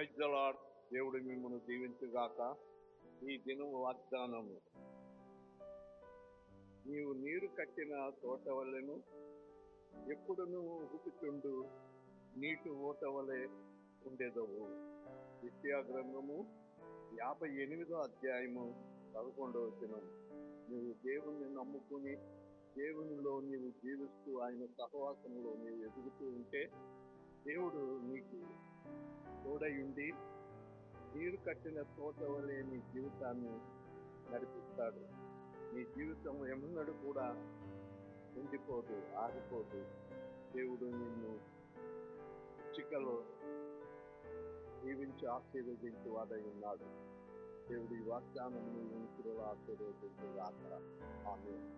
Praise the lord. దేవుడు మిమ్మల్ని దీవించుగాక. ఈ దినం వాగ్దానము, నీవు నీరు కట్టిన తోట వలెను, ఎప్పుడును ఊపుచుండు నీటి ఊట వలె ఉండేదవు. యెషయా గ్రంథము 58వ అధ్యాయము 11వ వచనం. నీవు దేవుణ్ణి నమ్ముకుని దేవునిలో నీవు జీవిస్తూ ఆయన సహవాసంలో నీవు ఎదుగుతూ ఉంటే దేవుడు నీకు తోడై ఉండి నీరు కట్టిన తోట వలె నీ జీవితాన్ని నడిపిస్తాడు. నీ జీవితం ఎన్నడూ కూడా ఉండిపోదు, ఆగిపోదు. దేవుడు నిన్ను చిక్కలో దీవించి ఆశీర్వదించి వాడై ఉన్నాడు. దేవుడి వాగ్దానం నీ ఇంటిలో ఆశీర్వదించి రాక. ఆమేన్.